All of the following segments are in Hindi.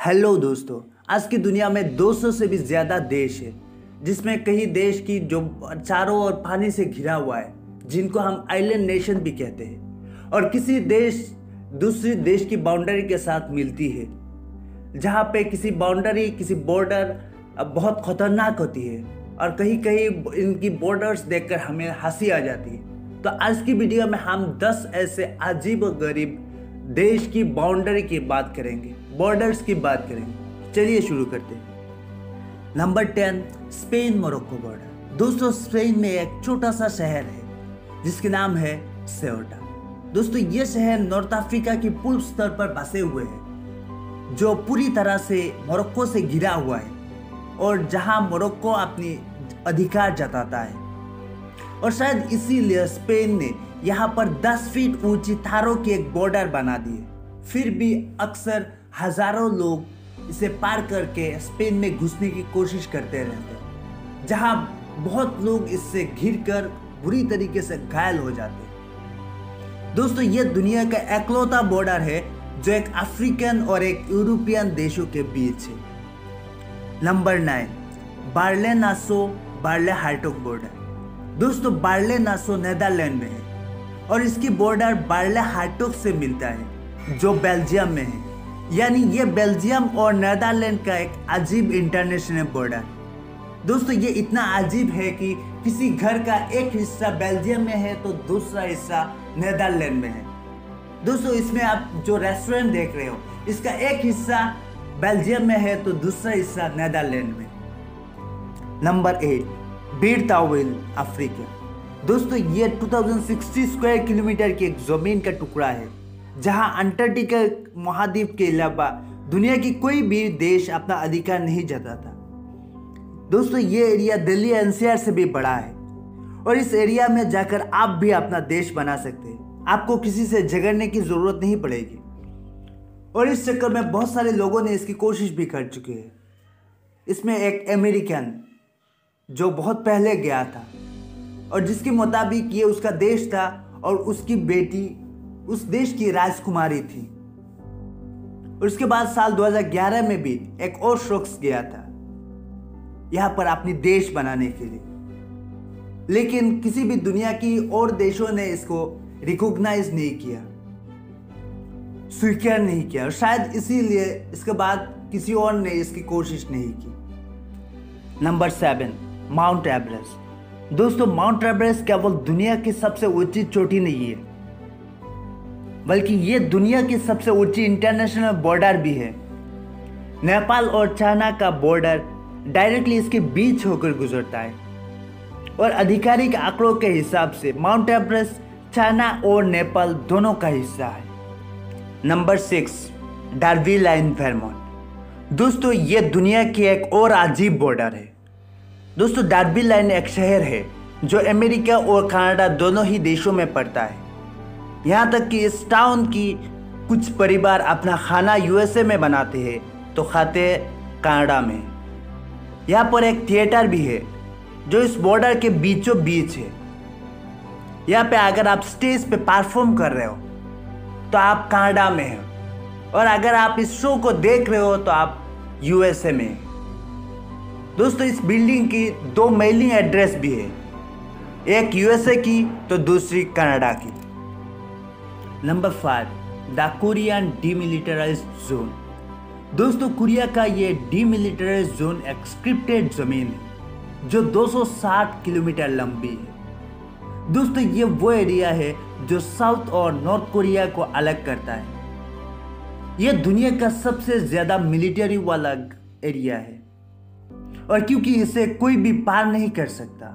हेलो दोस्तों। आज की दुनिया में 200 से भी ज़्यादा देश है, जिसमें कई देश की जो चारों ओर पानी से घिरा हुआ है, जिनको हम आइलैंड नेशन भी कहते हैं। और किसी देश दूसरी देश की बाउंड्री के साथ मिलती है, जहाँ पे किसी बाउंड्री किसी बॉर्डर बहुत खतरनाक होती है और कहीं कहीं इनकी बॉर्डर्स देखकर हमें हंसी आ जाती है। तो आज की वीडियो में हम 10 ऐसे अजीब और गरीब देश की बाउंड्री की बात करेंगे, बॉर्डर्स की बात करेंगे। चलिए शुरू करते हैं। Number 10, Spain Morocco border. दोस्तों, स्पेन में एक छोटा सा शहर है जिसके नाम है सेउटा। दोस्तों, ये शहर नॉर्थ अफ्रीका की पूर्व स्तर पर बसे हुए है, जो पूरी तरह से मोरक्को से घिरा हुआ है और जहां मोरक्को अपनी अधिकार जताता है। और शायद इसीलिए स्पेन ने यहाँ पर 10 फीट ऊंची तारों की एक बॉर्डर बना दी है। फिर भी अक्सर हजारों लोग इसे पार करके स्पेन में घुसने की कोशिश करते रहते हैं, जहाँ बहुत लोग इससे घिरकर बुरी तरीके से घायल हो जाते हैं। दोस्तों, ये दुनिया का इकलौता बॉर्डर है जो एक अफ्रीकन और एक यूरोपियन देशों के बीच है। Number 9, Baarle Nassau Baarle Hertog border. दोस्तों, बार्ले नासो नीदरलैंड में है और इसकी बॉर्डर बार्ले हार्टोग से मिलता है, जो बेल्जियम में है। यानी ये बेल्जियम और नीदरलैंड का एक अजीब इंटरनेशनल बॉर्डर। दोस्तों, ये इतना अजीब है कि किसी घर का एक हिस्सा बेल्जियम में है तो दूसरा हिस्सा नीदरलैंड में है। दोस्तों, इसमें आप जो रेस्टोरेंट देख रहे हो, इसका एक हिस्सा बेल्जियम में है तो दूसरा हिस्सा नीदरलैंड में। नंबर 8, बीरताउविल अफ्रीका। दोस्तों, ये 2060 स्क्वायर किलोमीटर की एक जमीन का टुकड़ा है, जहां अंटार्कटिका महाद्वीप के अलावा दुनिया की कोई भी देश अपना अधिकार नहीं जताता। दोस्तों, ये एरिया दिल्ली एनसीआर से भी बड़ा है और इस एरिया में जाकर आप भी अपना देश बना सकते हैं। आपको किसी से झगड़ने की जरूरत नहीं पड़ेगी और इस चक्कर में बहुत सारे लोगों ने इसकी कोशिश भी कर चुके हैं। इसमें एक अमेरिकन जो बहुत पहले गया था और जिसके मुताबिक ये उसका देश था और उसकी बेटी उस देश की राजकुमारी थी। और उसके बाद साल 2011 में भी एक और शख्स गया था यहाँ पर अपनी देश बनाने के लिए, लेकिन किसी भी दुनिया की और देशों ने इसको रिकॉग्नाइज नहीं किया, स्वीकार नहीं किया, और शायद इसीलिए इसके बाद किसी और ने इसकी कोशिश नहीं की। Number 7, mount Everest. दोस्तों, माउंट एवरेस्ट केवल दुनिया की सबसे ऊंची चोटी नहीं है, बल्कि ये दुनिया की सबसे ऊंची इंटरनेशनल बॉर्डर भी है। नेपाल और चाइना का बॉर्डर डायरेक्टली इसके बीच होकर गुजरता है और आधिकारिक आंकड़ों के हिसाब से माउंट एवरेस्ट चाइना और नेपाल दोनों का हिस्सा है। Number 6, Derby line Vermont. दोस्तों, ये दुनिया की एक और अजीब बॉर्डर है। दोस्तों, डार्बी लाइन एक शहर है जो अमेरिका और कनाडा दोनों ही देशों में पड़ता है। यहाँ तक कि इस टाउन की कुछ परिवार अपना खाना यूएसए में बनाते हैं तो खाते हैं कनाडा में। यहाँ पर एक थिएटर भी है जो इस बॉर्डर के बीचों बीच है। यहाँ पे अगर आप स्टेज पे परफॉर्म कर रहे हो तो आप कनाडा में हो, और अगर आप इस शो को देख रहे हो तो आप यूएसए में। दोस्तों, इस बिल्डिंग की 2 मेलिंग एड्रेस भी है, एक यूएसए की तो दूसरी कनाडा की। Number 5, the Korean demilitarised zone. दोस्तों, कोरिया का ये डीमिलिटराइज्ड जोन एक स्क्रिप्टेड जमीन है जो 260 किलोमीटर लंबी है। दोस्तों, ये वो एरिया है जो साउथ और नॉर्थ कोरिया को अलग करता है। यह दुनिया का सबसे ज्यादा मिलिट्री वाला एरिया है और क्योंकि इसे कोई भी पार नहीं कर सकता,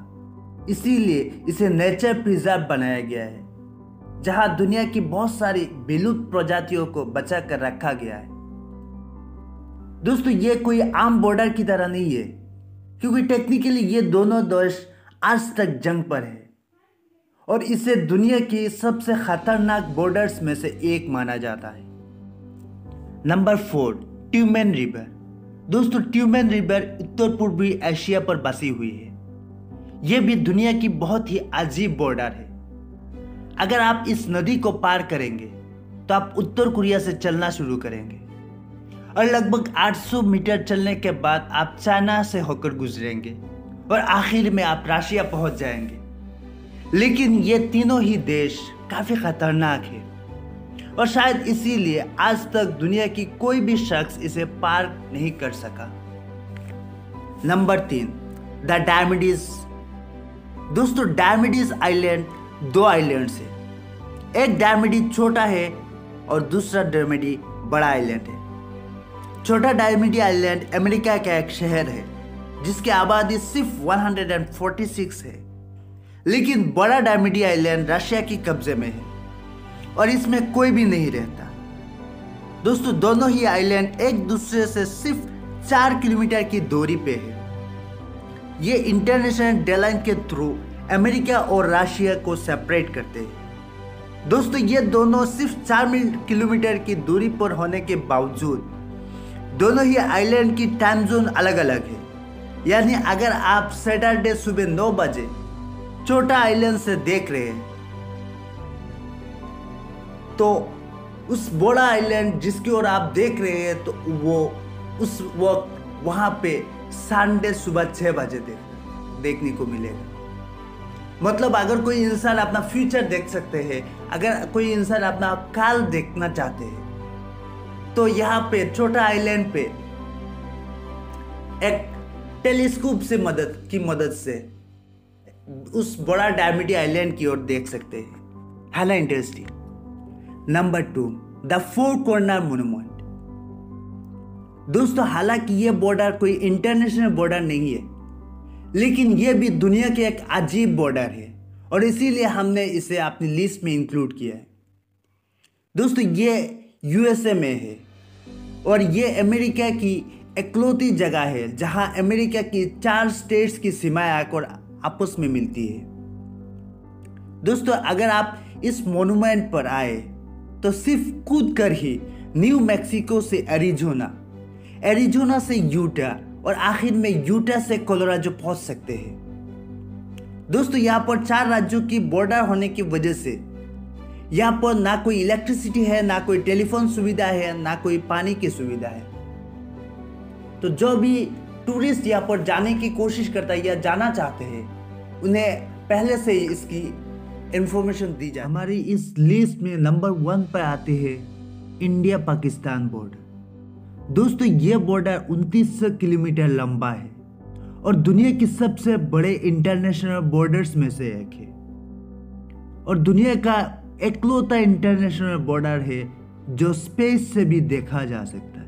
इसीलिए इसे नेचर प्रिजर्व बनाया गया है, जहां दुनिया की बहुत सारी विलुप्त प्रजातियों को बचा कर रखा गया है। दोस्तों, ये कोई आम बॉर्डर की तरह नहीं है, क्योंकि टेक्निकली ये दोनों देश आज तक जंग पर है और इसे दुनिया की सबसे खतरनाक बॉर्डर्स में से एक माना जाता है। Number 4, Tyumen river. दोस्तों, ट्यूमेन रिवर उत्तर पूर्वी एशिया पर बसी हुई है। यह भी दुनिया की बहुत ही अजीब बॉर्डर है। अगर आप इस नदी को पार करेंगे तो आप उत्तर कोरिया से चलना शुरू करेंगे और लगभग 800 मीटर चलने के बाद आप चाइना से होकर गुजरेंगे और आखिर में आप रशिया पहुंच जाएंगे। लेकिन ये तीनों ही देश काफ़ी खतरनाक है और शायद इसीलिए आज तक दुनिया की कोई भी शख्स इसे पार नहीं कर सका। Number 3, the Diomedes. दोस्तों, डायमीडीज आइलैंड 2 आइलैंड्स है। एक डायमीडी छोटा है और दूसरा डायमीडी बड़ा आइलैंड है। छोटा डायमीडी आइलैंड अमेरिका का एक शहर है जिसकी आबादी सिर्फ 146 है। लेकिन बड़ा डायमीडी आइलैंड रशिया की कब्जे में है और इसमें कोई भी नहीं रहता। दोस्तों, दोनों ही आइलैंड एक दूसरे से सिर्फ 4 किलोमीटर की दूरी पे है। ये इंटरनेशनल डे लाइन के थ्रू अमेरिका और रशिया को सेपरेट करते हैं। दोस्तों, ये दोनों सिर्फ 4 किलोमीटर की दूरी पर होने के बावजूद दोनों ही आइलैंड की टाइम जोन अलग अलग है। यानी अगर आप सैटरडे सुबह 9 बजे छोटा आइलैंड से देख रहे हैं तो उस बड़ा आइलैंड जिसकी ओर आप देख रहे हैं तो वो उस वक्त वहां पे संडे सुबह 6 बजे देखने को मिलेगा। मतलब अगर कोई इंसान अपना फ्यूचर देख सकते हैं, अगर कोई इंसान अपना काल देखना चाहते हैं तो यहाँ पे छोटा आइलैंड पे एक टेलीस्कोप से की मदद से उस बड़ा डायमीडी आइलैंड की ओर देख सकते हैं। है ना interesting. Number 2, the 4 corner monument. दोस्तों, हालांकि ये बॉर्डर कोई इंटरनेशनल बॉर्डर नहीं है, लेकिन ये भी दुनिया के एक अजीब बॉर्डर है और इसीलिए हमने इसे अपनी लिस्ट में इंक्लूड किया है। दोस्तों, ये यूएसए में है और ये अमेरिका की इकलौती जगह है जहां अमेरिका की 4 स्टेट्स की सीमाएं आकर आपस में मिलती है। दोस्तों, अगर आप इस मॉन्यूमेंट पर आए तो सिर्फ कूद कर ही न्यू मैक्सिको से एरिजोना से यूटा और आखिर में यूटा से कोलोराडो पहुंच सकते हैं। दोस्तों, यहाँ पर 4 राज्यों की बॉर्डर होने की वजह से यहाँ पर ना कोई इलेक्ट्रिसिटी है, ना कोई टेलीफोन सुविधा है, ना कोई पानी की सुविधा है। तो जो भी टूरिस्ट यहाँ पर जाने की कोशिश करता है या जाना चाहते हैं उन्हें पहले से ही इसकी इंफॉर्मेशन दी जाए। हमारी इस लिस्ट में नंबर 1 पर आते हैं इंडिया पाकिस्तान बॉर्डर। दोस्तों, ये बॉर्डर 2900 किलोमीटर लंबा है और दुनिया के सबसे बड़े इंटरनेशनल बॉर्डर्स में से एक है और दुनिया का इकलौता इंटरनेशनल बॉर्डर है जो स्पेस से भी देखा जा सकता है।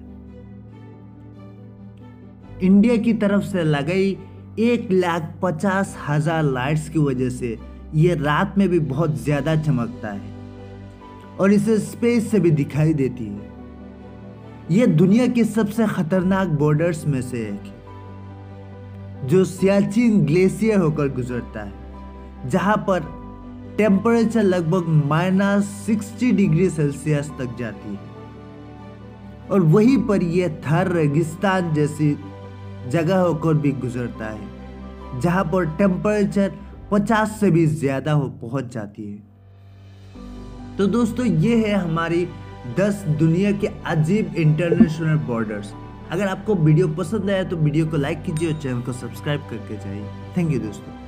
इंडिया की तरफ से लगाई 1,50,000 लाइट्स की वजह से ये रात में भी बहुत ज्यादा चमकता है और इसे स्पेस से भी दिखाई देती है। यह दुनिया के सबसे खतरनाक बॉर्डर्स में से एक है जो सियाचिन ग्लेशियर होकर गुजरता है, जहां पर टेम्परेचर लगभग -60 डिग्री सेल्सियस तक जाती है और वहीं पर यह थर रेगिस्तान जैसी जगह होकर भी गुजरता है जहां पर टेम्परेचर 50 से भी ज्यादा पहुंच जाती है। तो दोस्तों, ये है हमारी 10 दुनिया के अजीब इंटरनेशनल बॉर्डर्स। अगर आपको वीडियो पसंद आया तो वीडियो को लाइक कीजिए और चैनल को सब्सक्राइब करके जाइए। थैंक यू दोस्तों।